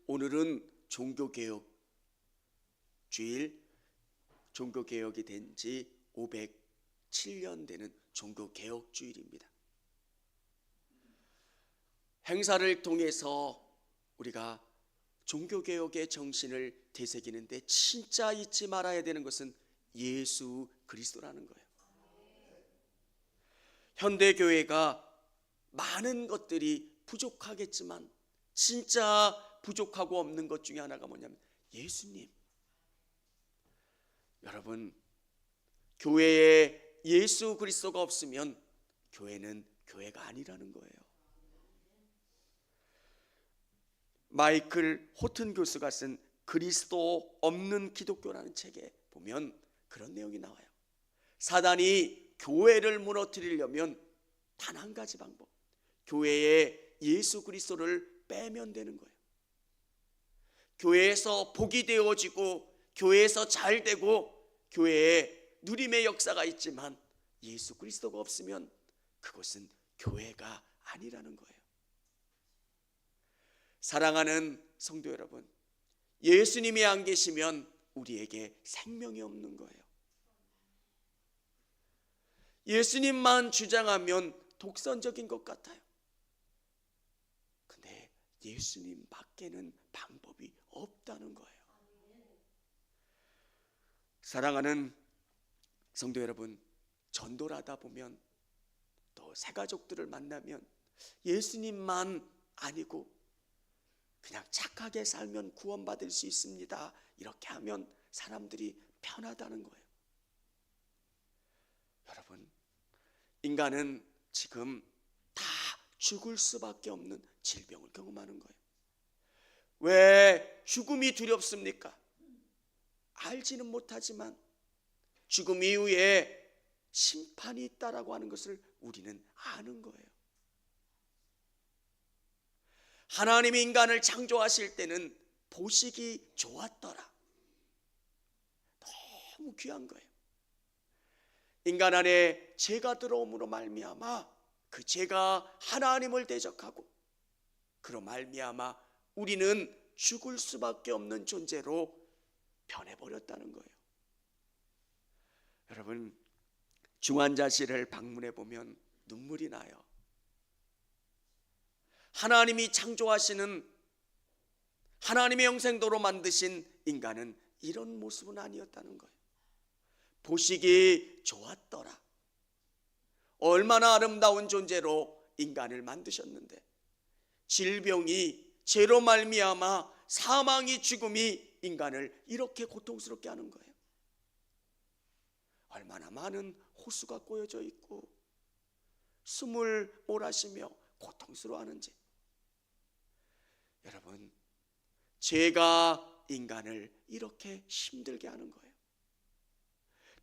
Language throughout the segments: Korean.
오늘은 종교개혁 주일, 종교개혁이 된 지 507년 되는 종교개혁 주일입니다. 행사를 통해서 우리가 종교개혁의 정신을 되새기는데 진짜 잊지 말아야 되는 것은 예수 그리스도라는 거예요. 현대교회가 많은 것들이 부족하겠지만 진짜 부족하고 없는 것 중에 하나가 뭐냐면 예수님. 여러분, 교회에 예수 그리스도가 없으면 교회는 교회가 아니라는 거예요. 마이클 호튼 교수가 쓴 그리스도 없는 기독교라는 책에 보면 그런 내용이 나와요. 사단이 교회를 무너뜨리려면 단 한 가지 방법, 교회에 예수 그리스도를 빼면 되는 거예요. 교회에서 복이 되어지고 교회에서 잘 되고 교회에 누림의 역사가 있지만 예수 그리스도가 없으면 그것은 교회가 아니라는 거예요. 사랑하는 성도 여러분, 예수님이 안 계시면 우리에게 생명이 없는 거예요. 예수님만 주장하면 독선적인 것 같아요. 근데 예수님 밖에는 방법이 없다는 거예요. 사랑하는 성도 여러분, 전도를 하다 보면 또 새가족들을 만나면 예수님만 아니고 그냥 착하게 살면 구원받을 수 있습니다, 이렇게 하면 사람들이 편하다는 거예요. 여러분, 인간은 지금 다 죽을 수밖에 없는 질병을 경험하는 거예요. 왜 죽음이 두렵습니까? 알지는 못하지만 죽음 이후에 심판이 있다라고 하는 것을 우리는 아는 거예요. 하나님이 인간을 창조하실 때는 보시기 좋았더라. 너무 귀한 거예요. 인간 안에 죄가 들어옴으로 말미암아 그 죄가 하나님을 대적하고 그로 말미암아 우리는 죽을 수밖에 없는 존재로 변해버렸다는 거예요. 여러분, 중환자실을 방문해 보면 눈물이 나요. 하나님이 창조하시는, 하나님의 영생도로 만드신 인간은 이런 모습은 아니었다는 거예요. 보시기 좋았더라. 얼마나 아름다운 존재로 인간을 만드셨는데 질병이, 죄로 말미암아 사망이, 죽음이 인간을 이렇게 고통스럽게 하는 거예요. 얼마나 많은 호수가 꼬여져 있고 숨을 몰아쉬며 고통스러워하는지. 여러분, 죄가 인간을 이렇게 힘들게 하는 거예요.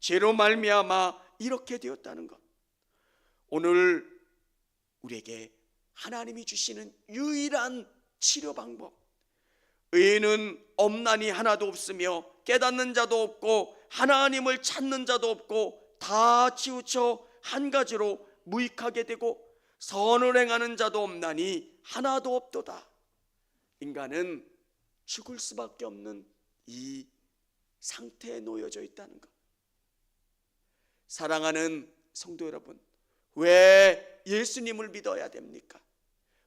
죄로 말미암아 이렇게 되었다는 것. 오늘 우리에게 하나님이 주시는 유일한 치료 방법, 의인은 없나니 하나도 없으며 깨닫는 자도 없고 하나님을 찾는 자도 없고 다 치우쳐 한 가지로 무익하게 되고 선을 행하는 자도 없나니 하나도 없도다. 인간은 죽을 수밖에 없는 이 상태에 놓여져 있다는 것. 사랑하는 성도 여러분, 왜 예수님을 믿어야 됩니까?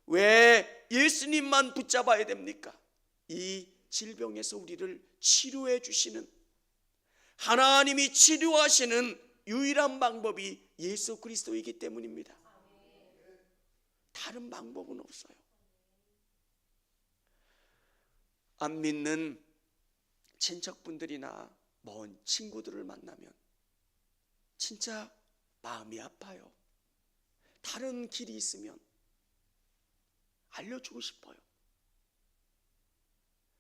왜 예수님만 붙잡아야 됩니까? 이 질병에서 우리를 치료해 주시는, 하나님이 치료하시는 유일한 방법이 예수 그리스도이기 때문입니다. 다른 방법은 없어요. 안 믿는 친척분들이나 먼 친구들을 만나면 진짜 마음이 아파요. 다른 길이 있으면 알려주고 싶어요.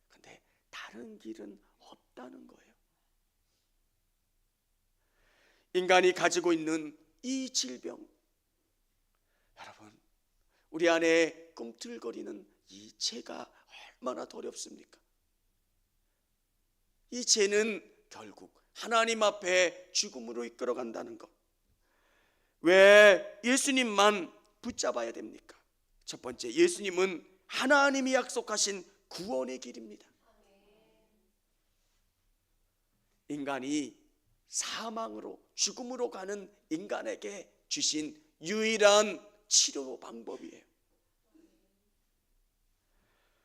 근데 다른 길은 없다는 거예요. 인간이 가지고 있는 이 질병, 여러분, 우리 안에 꿈틀거리는 이 죄가 얼마나 더럽습니까? 이 죄는 결국 하나님 앞에 죽음으로 이끌어간다는 것. 왜 예수님만 붙잡아야 됩니까? 첫 번째, 예수님은 하나님이 약속하신 구원의 길입니다. 인간이 사망으로 죽음으로 가는 인간에게 주신 유일한 치료 방법이에요.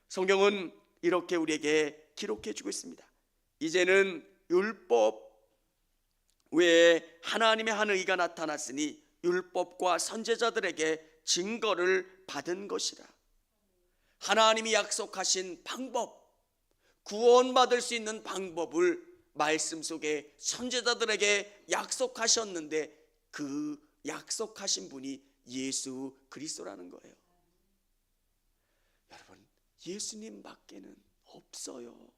성경은 이렇게 우리에게 기록해 주고 있습니다. 이제는 율법 외에 하나님의 한 의가 나타났으니 율법과 선지자들에게 증거를 받은 것이라. 하나님이 약속하신 방법, 구원받을 수 있는 방법을 말씀 속에 선지자들에게 약속하셨는데 그 약속하신 분이 예수 그리스도라는 거예요. 여러분, 예수님 밖에는 없어요.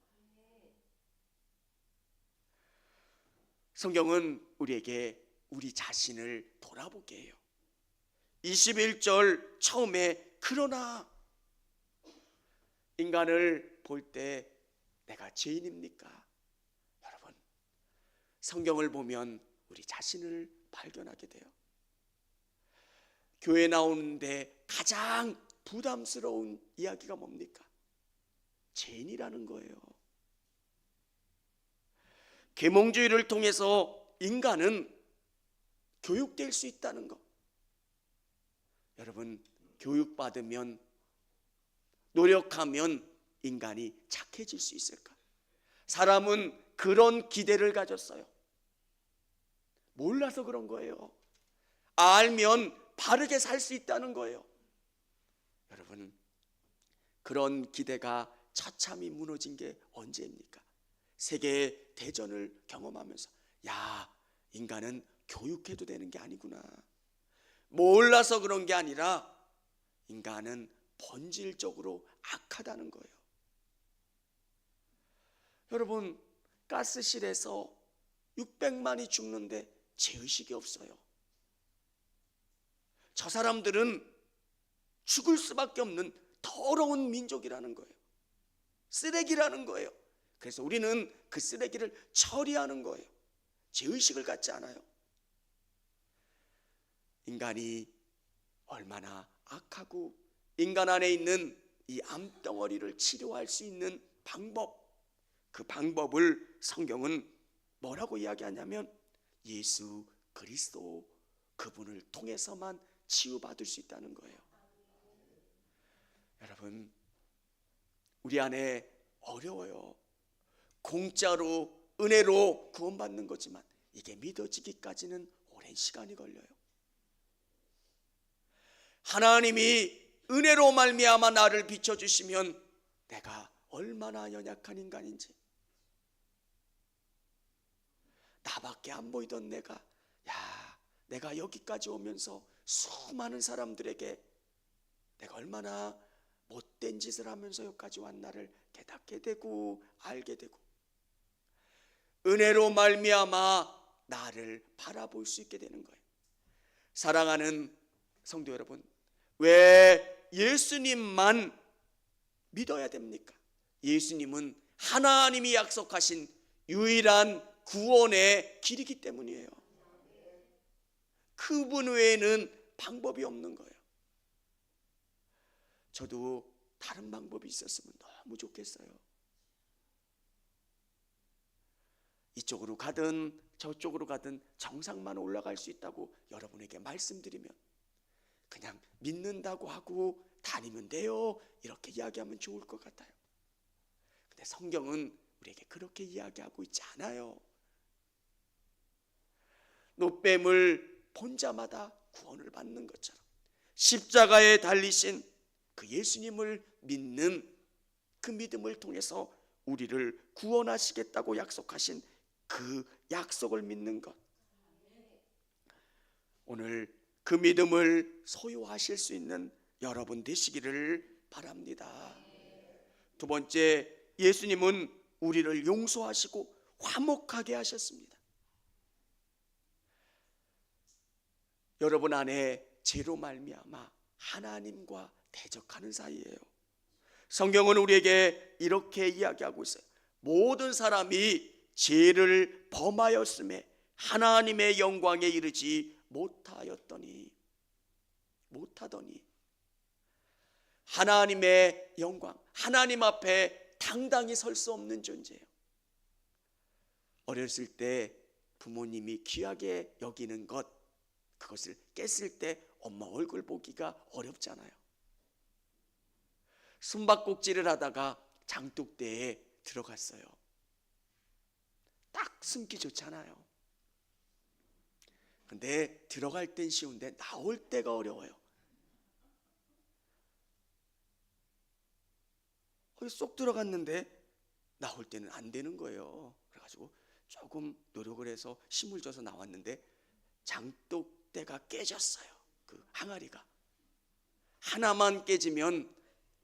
성경은 우리에게 우리 자신을 돌아보게 해요. 21절 처음에 그러나 인간을 볼 때 내가 죄인입니까? 여러분, 성경을 보면 우리 자신을 발견하게 돼요. 교회 나오는데 가장 부담스러운 이야기가 뭡니까? 죄인이라는 거예요. 계몽주의를 통해서 인간은 교육될 수 있다는 것. 여러분, 교육받으면, 노력하면 인간이 착해질 수 있을까? 사람은 그런 기대를 가졌어요. 몰라서 그런 거예요. 알면 바르게 살 수 있다는 거예요. 여러분, 그런 기대가 처참히 무너진 게 언제입니까? 세계 대전을 경험하면서 야, 인간은 교육해도 되는 게 아니구나. 몰라서 그런 게 아니라 인간은 본질적으로 악하다는 거예요. 여러분, 가스실에서 600만이 죽는데 죄의식이 없어요. 저 사람들은 죽을 수밖에 없는 더러운 민족이라는 거예요. 쓰레기라는 거예요. 그래서 우리는 그 쓰레기를 처리하는 거예요. 죄의식을 갖지 않아요. 인간이 얼마나 악하고 인간 안에 있는 이 암덩어리를 치료할 수 있는 방법, 그 방법을 성경은 뭐라고 이야기하냐면 예수 그리스도, 그분을 통해서만 치유받을 수 있다는 거예요. 여러분, 우리 안에 어려워요. 공짜로 은혜로 구원받는 거지만 이게 믿어지기까지는 오랜 시간이 걸려요. 하나님이 은혜로 말미암아 나를 비춰주시면 내가 얼마나 연약한 인간인지, 나밖에 안 보이던 내가 내가 여기까지 오면서 수많은 사람들에게 내가 얼마나 못된 짓을 하면서 여기까지 왔나를 깨닫게 되고 알게 되고, 은혜로 말미암아 나를 바라볼 수 있게 되는 거예요. 사랑하는 성도 여러분, 왜 예수님만 믿어야 됩니까? 예수님은 하나님이 약속하신 유일한 구원의 길이기 때문이에요. 그분 외에는 방법이 없는 거예요. 저도 다른 방법이 있었으면 너무 좋겠어요. 이쪽으로 가든 저쪽으로 가든 정상만 올라갈 수 있다고 여러분에게 말씀드리면 그냥 믿는다고 하고 다니면 돼요, 이렇게 이야기하면 좋을 것 같아요. 근데 성경은 우리에게 그렇게 이야기하고 있지 않아요. 노뱀을 본 자마다 구원을 받는 것처럼 십자가에 달리신 그 예수님을 믿는 그 믿음을 통해서 우리를 구원하시겠다고 약속하신 그 약속을 믿는 것, 오늘 그 믿음을 소유하실 수 있는 여러분 되시기를 바랍니다. 두 번째, 예수님은 우리를 용서하시고 화목하게 하셨습니다. 여러분 안에 죄로 말미암아 하나님과 대적하는 사이예요. 성경은 우리에게 이렇게 이야기하고 있어요. 모든 사람이 죄를 범하였음에 하나님의 영광에 이르지 못하더니 하나님의 영광, 하나님 앞에 당당히 설 수 없는 존재예요. 어렸을 때 부모님이 귀하게 여기는 것, 그것을 깼을 때 엄마 얼굴 보기가 어렵잖아요. 숨바꼭질을 하다가 장독대에 들어갔어요. 딱 숨기 좋잖아요. 근데 들어갈 땐 쉬운데 나올 때가 어려워요. 거기 쏙 들어갔는데 나올 때는 안 되는 거예요. 그래가지고 조금 노력을 해서 힘을 줘서 나왔는데 장독대가 깨졌어요. 그 항아리가 하나만 깨지면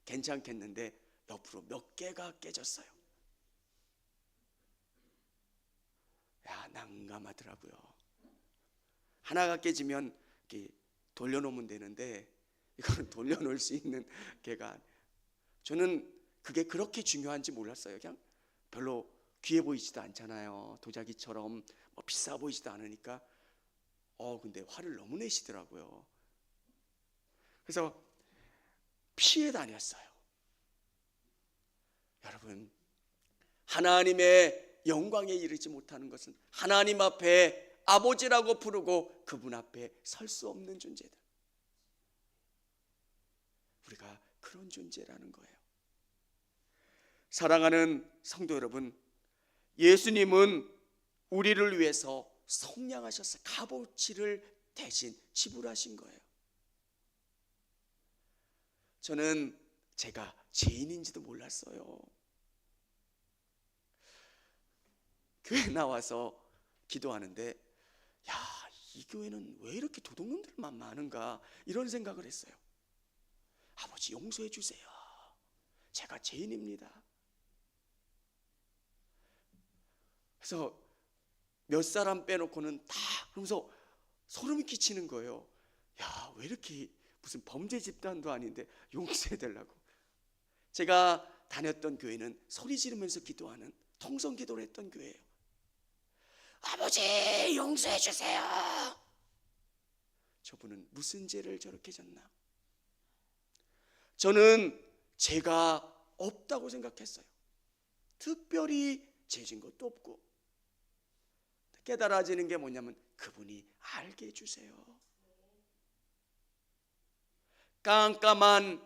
괜찮겠는데 옆으로 몇 개가 깨졌어요. 야, 난감하더라고요. 하나가 깨지면 이렇게 돌려놓으면 되는데 이거는 돌려놓을 수 있는 개가, 저는 그게 그렇게 중요한지 몰랐어요. 그냥 별로 귀해 보이지도 않잖아요. 도자기처럼 뭐 비싸 보이지도 않으니까. 근데 화를 너무 내시더라고요. 그래서 피해 다녔어요. 여러분, 하나님의 영광에 이르지 못하는 것은 하나님 앞에 아버지라고 부르고 그분 앞에 설 수 없는 존재다. 우리가 그런 존재라는 거예요. 사랑하는 성도 여러분, 예수님은 우리를 위해서 속량하셔서 값어치를 대신 지불하신 거예요. 저는 제가 죄인인지도 몰랐어요. 교회 나와서 기도하는데, 야, 이 교회는 왜 이렇게 도둑놈들만 많은가, 이런 생각을 했어요. 아버지 용서해 주세요. 제가 죄인입니다. 그래서 몇 사람 빼놓고는 다 그러면서 소름이 끼치는 거예요. 야, 왜 이렇게 무슨 범죄 집단도 아닌데 용서해 달라고. 제가 다녔던 교회는 소리 지르면서 기도하는 통성 기도를 했던 교회예요. 아버지 용서해 주세요. 저분은 무슨 죄를 저렇게 졌나? 저는 죄가 없다고 생각했어요. 특별히 죄진 것도 없고. 깨달아지는 게 뭐냐면 그분이 알게 해주세요. 깜깜한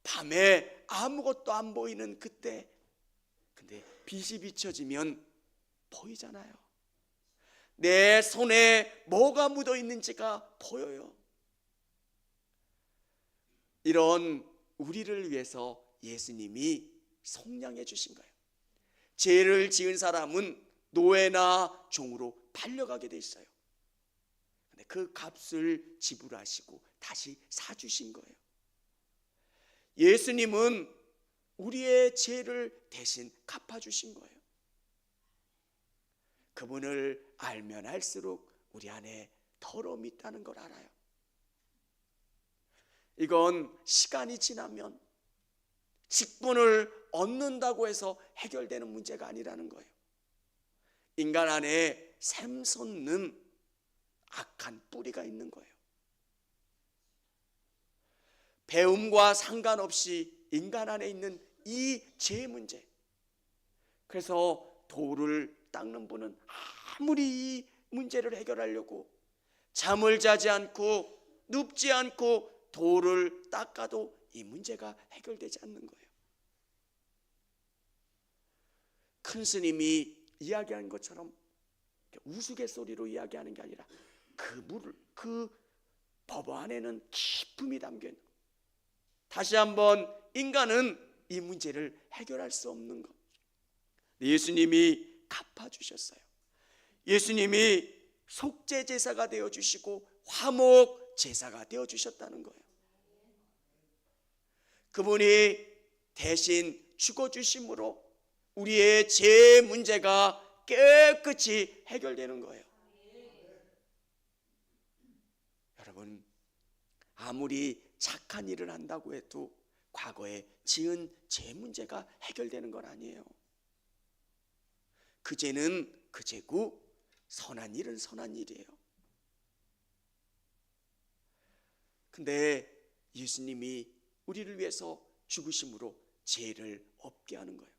밤에 아무것도 안 보이는 그때, 근데 빛이 비춰지면 보이잖아요. 내 손에 뭐가 묻어 있는지가 보여요. 이런 우리를 위해서 예수님이 속량해 주신 거예요. 죄를 지은 사람은 노예나 종으로 팔려가게 돼 있어요. 근데 그 값을 지불하시고 다시 사주신 거예요. 예수님은 우리의 죄를 대신 갚아주신 거예요. 그분을 알면 알수록 우리 안에 더러움이 있다는 걸 알아요. 이건 시간이 지나면 직분을 얻는다고 해서 해결되는 문제가 아니라는 거예요. 인간 안에 샘솟는 악한 뿌리가 있는 거예요. 배움과 상관없이 인간 안에 있는 이 죄의 문제. 그래서 돌을 닦는 분은 아무리 이 문제를 해결하려고 잠을 자지 않고 눕지 않고 돌을 닦아도 이 문제가 해결되지 않는 거예요. 큰 스님이 이야기한 것처럼 우스갯소리로 이야기하는 게 아니라 그 법어 안에는 기쁨이 담겨 있는 거예요. 다시 한번 인간은 이 문제를 해결할 수 없는 것, 예수님이 갚아주셨어요. 예수님이 속죄제사가 되어주시고 화목제사가 되어주셨다는 거예요. 그분이 대신 죽어주심으로 우리의 죄 문제가 깨끗이 해결되는 거예요. 여러분, 아무리 착한 일을 한다고 해도 과거에 지은 죄 문제가 해결되는 건 아니에요. 그 죄는 그 죄고 선한 일은 선한 일이에요. 근데 예수님이 우리를 위해서 죽으심으로 죄를 없게 하는 거예요.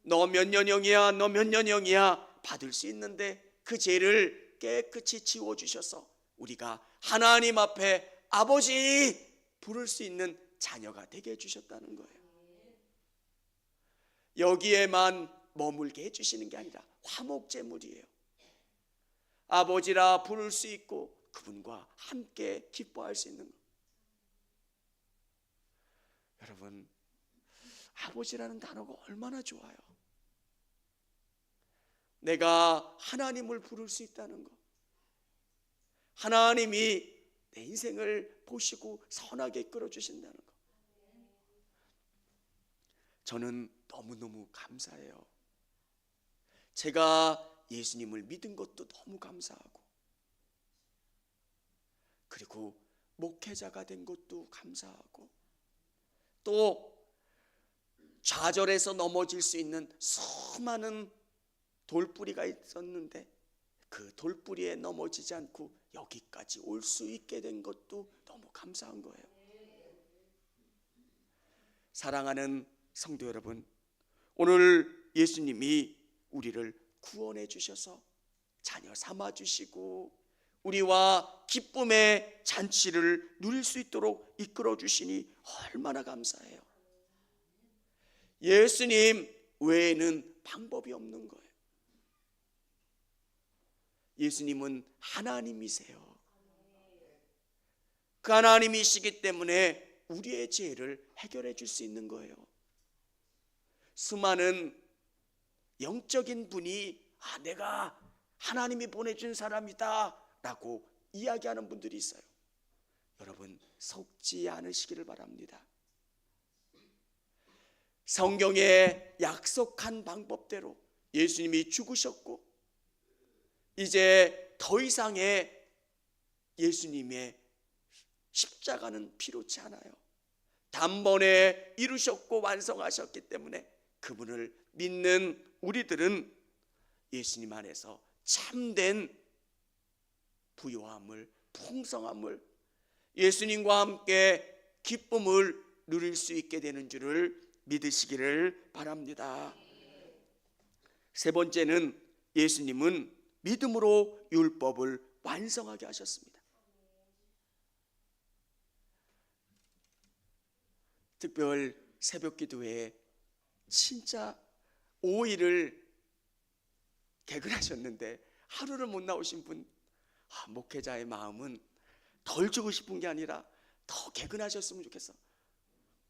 너 몇 년형이야, 너 몇 년형이야 받을 수 있는데 그 죄를 깨끗이 지워주셔서 우리가 하나님 앞에 아버지 부를 수 있는 자녀가 되게 해주셨다는 거예요. 여기에만 머물게 해주시는 게 아니라 화목제물이에요. 아버지라 부를 수 있고 그분과 함께 기뻐할 수 있는 것. 여러분, 아버지라는 단어가 얼마나 좋아요. 내가 하나님을 부를 수 있다는 것, 하나님이 내 인생을 보시고 선하게 이끌어주신다는 것, 저는 너무너무 감사해요. 제가 예수님을 믿은 것도 너무 감사하고, 그리고 목회자가 된 것도 감사하고, 또 좌절해서 넘어질 수 있는 수많은 돌뿌리가 있었는데 그 돌뿌리에 넘어지지 않고 여기까지 올 수 있게 된 것도 너무 감사한 거예요. 사랑하는 성도 여러분, 오늘 예수님이 우리를 구원해 주셔서 자녀 삼아 주시고 우리와 기쁨의 잔치를 누릴 수 있도록 이끌어 주시니 얼마나 감사해요. 예수님 외에는 방법이 없는 거예요. 예수님은 하나님이세요. 그 하나님이시기 때문에 우리의 죄를 해결해 줄 수 있는 거예요. 수많은 영적인 분이 내가 하나님이 보내준 사람이다 라고 이야기하는 분들이 있어요. 여러분, 속지 않으시기를 바랍니다. 성경에 약속한 방법대로 예수님이 죽으셨고 이제 더 이상의 예수님의 십자가는 필요치 않아요. 단번에 이루셨고 완성하셨기 때문에 그분을 믿는 우리들은 예수님 안에서 참된 부요함을, 풍성함을, 예수님과 함께 기쁨을 누릴 수 있게 되는 줄을 믿으시기를 바랍니다. 세 번째는 예수님은 믿음으로 율법을 완성하게 하셨습니다. 특별 새벽기도에 진짜 5일을 개근하셨는데 하루를 못 나오신 분, 목회자의 마음은 덜 주고 싶은 게 아니라 더 개근하셨으면 좋겠어.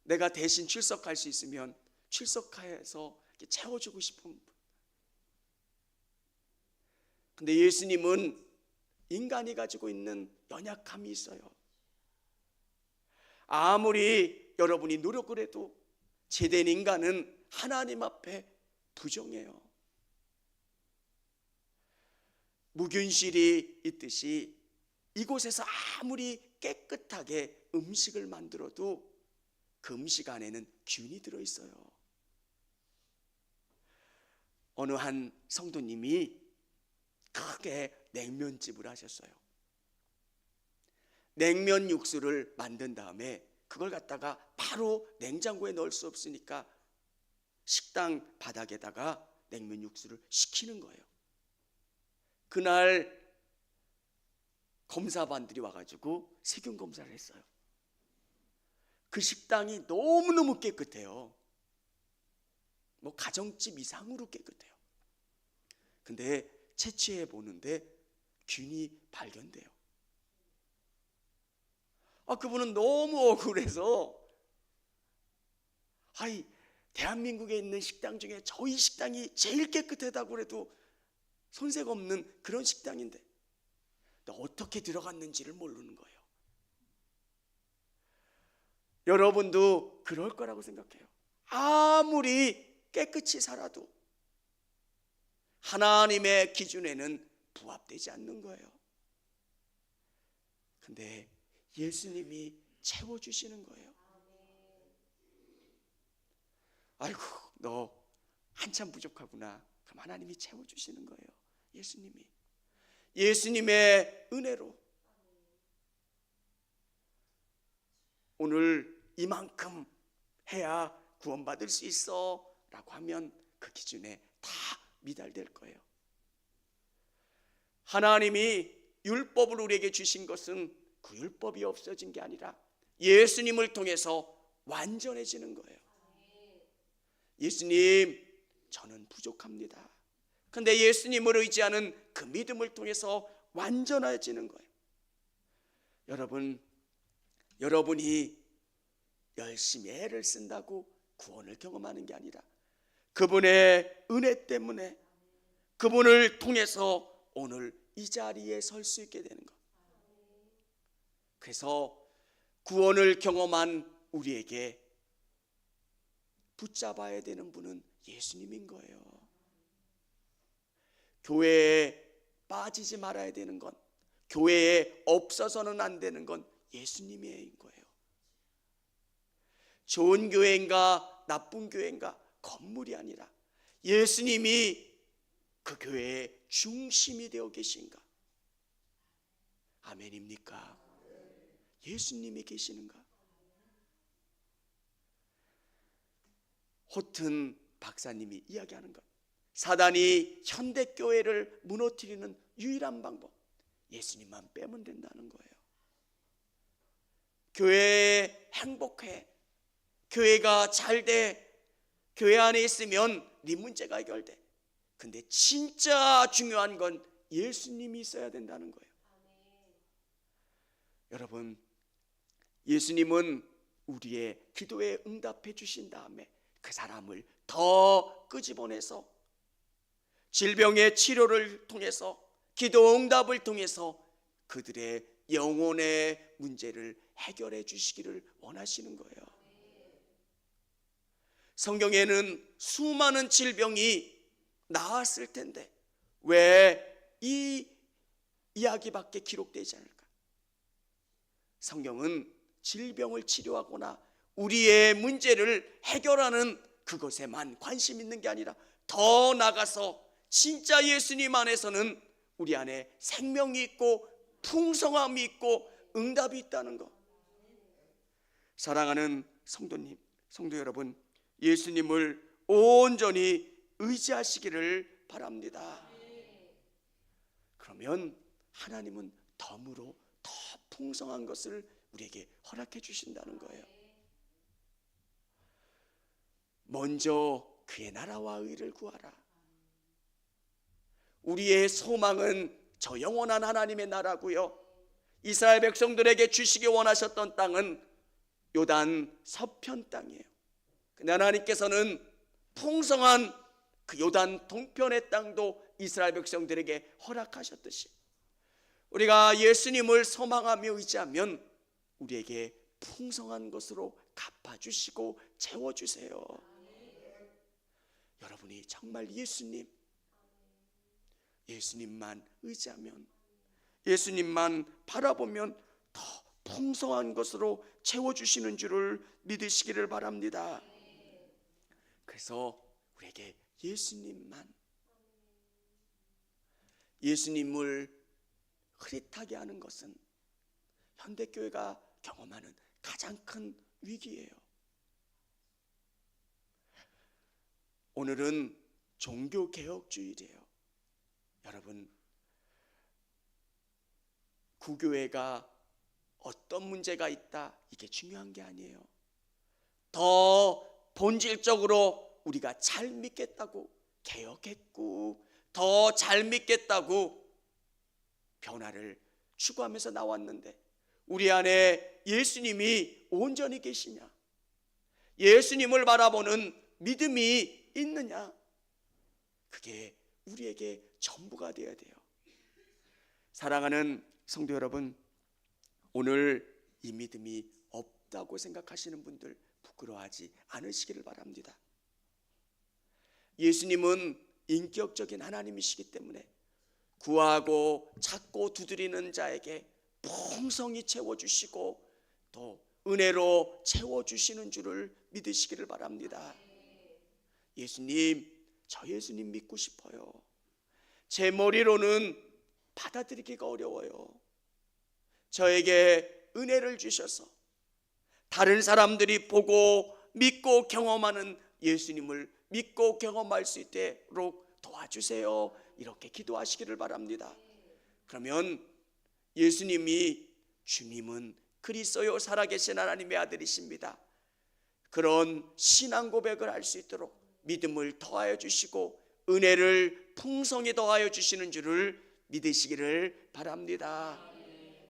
내가 대신 출석할 수 있으면 출석해서 채워주고 싶은 분. 근데 예수님은 인간이 가지고 있는 연약함이 있어요. 아무리 여러분이 노력을 해도 제된 인간은 하나님 앞에 부정해요. 무균실이 있듯이 이곳에서 아무리 깨끗하게 음식을 만들어도 그 음식 안에는 균이 들어있어요. 어느 한 성도님이 크게 냉면집을 하셨어요. 냉면 육수를 만든 다음에 그걸 갖다가 바로 냉장고에 넣을 수 없으니까 식당 바닥에다가 냉면 육수를 식히는 거예요. 그날 검사반들이 와가지고 세균 검사를 했어요. 그 식당이 너무너무 깨끗해요. 뭐 가정집 이상으로 깨끗해요. 근데 채취해 보는데 균이 발견돼요. 그분은 너무 억울해서 대한민국에 있는 식당 중에 저희 식당이 제일 깨끗하다고 해도 손색 없는 그런 식당인데 어떻게 들어갔는지를 모르는 거예요. 여러분도 그럴 거라고 생각해요. 아무리 깨끗이 살아도 하나님의 기준에는 부합되지 않는 거예요. 근데 예수님이 채워주시는 거예요. 아이고, 너 한참 부족하구나. 그럼 하나님이 채워주시는 거예요. 예수님의 은혜로 오늘 이만큼 해야 구원받을 수 있어 라고 하면 그 기준에 다 미달될 거예요. 하나님이 율법을 우리에게 주신 것은 그 율법이 없어진 게 아니라 예수님을 통해서 완전해지는 거예요. 예수님, 저는 부족합니다. 근데 예수님을 의지하는 그 믿음을 통해서 완전해지는 거예요. 여러분이 열심히 애를 쓴다고 구원을 경험하는 게 아니라 그분의 은혜 때문에, 그분을 통해서 오늘 이 자리에 설 수 있게 되는 것. 그래서 구원을 경험한 우리에게 붙잡아야 되는 분은 예수님인 거예요. 교회에 빠지지 말아야 되는 건, 교회에 없어서는 안 되는 건 예수님인 거예요. 좋은 교회인가 나쁜 교회인가 건물이 아니라 예수님이 그 교회의 중심이 되어 계신가? 아멘입니까? 예수님이 계시는가? 호튼 박사님이 이야기하는 것, 사단이 현대교회를 무너뜨리는 유일한 방법, 예수님만 빼면 된다는 거예요. 교회에 행복해, 교회가 잘 돼, 교회 안에 있으면 네 문제가 해결돼. 근데 진짜 중요한 건 예수님이 있어야 된다는 거예요. 여러분, 예수님은 우리의 기도에 응답해 주신 다음에 그 사람을 더 끄집어내서 질병의 치료를 통해서, 기도 응답을 통해서 그들의 영혼의 문제를 해결해 주시기를 원하시는 거예요. 성경에는 수많은 질병이 나았을 텐데 왜 이 이야기밖에 기록되지 않을까? 성경은 질병을 치료하거나 우리의 문제를 해결하는 그것에만 관심 있는 게 아니라 더 나아가서 진짜 예수님 안에서는 우리 안에 생명이 있고 풍성함이 있고 응답이 있다는 것. 사랑하는 성도님, 성도 여러분, 예수님을 온전히 의지하시기를 바랍니다. 그러면 하나님은 덤으로 더 풍성한 것을 우리에게 허락해 주신다는 거예요. 먼저 그의 나라와 의를 구하라. 우리의 소망은 저 영원한 하나님의 나라고요, 이스라엘 백성들에게 주시기 원하셨던 땅은 요단 서편 땅이에요. 근데 하나님께서는 풍성한 그 요단 동편의 땅도 이스라엘 백성들에게 허락하셨듯이 우리가 예수님을 소망하며 의지하면 우리에게 풍성한 것으로 갚아주시고 채워주세요. 여러분이 정말 예수님만 의지하면, 예수님만 바라보면 더 풍성한 것으로 채워주시는 줄을 믿으시기를 바랍니다. 그래서 우리에게 예수님을 흐릿하게 하는 것은 현대교회가 경험하는 가장 큰 위기예요. 오늘은 종교개혁주의래요. 여러분, 구교회가 어떤 문제가 있다, 이게 중요한 게 아니에요. 더 본질적으로 우리가 잘 믿겠다고 개혁했고 더 잘 믿겠다고 변화를 추구하면서 나왔는데 우리 안에 예수님이 온전히 계시냐, 예수님을 바라보는 믿음이 있느냐, 그게 우리에게 전부가 되어야 돼요. 사랑하는 성도 여러분, 오늘 이 믿음이 없다고 생각하시는 분들 부끄러워하지 않으시기를 바랍니다. 예수님은 인격적인 하나님이시기 때문에 구하고 찾고 두드리는 자에게 풍성히 채워주시고 또 은혜로 채워주시는 줄을 믿으시기를 바랍니다. 예수님, 저 예수님 믿고 싶어요. 제 머리로는 받아들이기가 어려워요. 저에게 은혜를 주셔서 다른 사람들이 보고 믿고 경험하는 예수님을 믿고 경험할 수 있도록 도와주세요. 이렇게 기도하시기를 바랍니다. 그러면 예수님이 주님은 그리스도요 살아계신 하나님의 아들이십니다. 그런 신앙 고백을 할 수 있도록 믿음을 더하여 주시고 은혜를 풍성히 더하여 주시는 줄을 믿으시기를 바랍니다.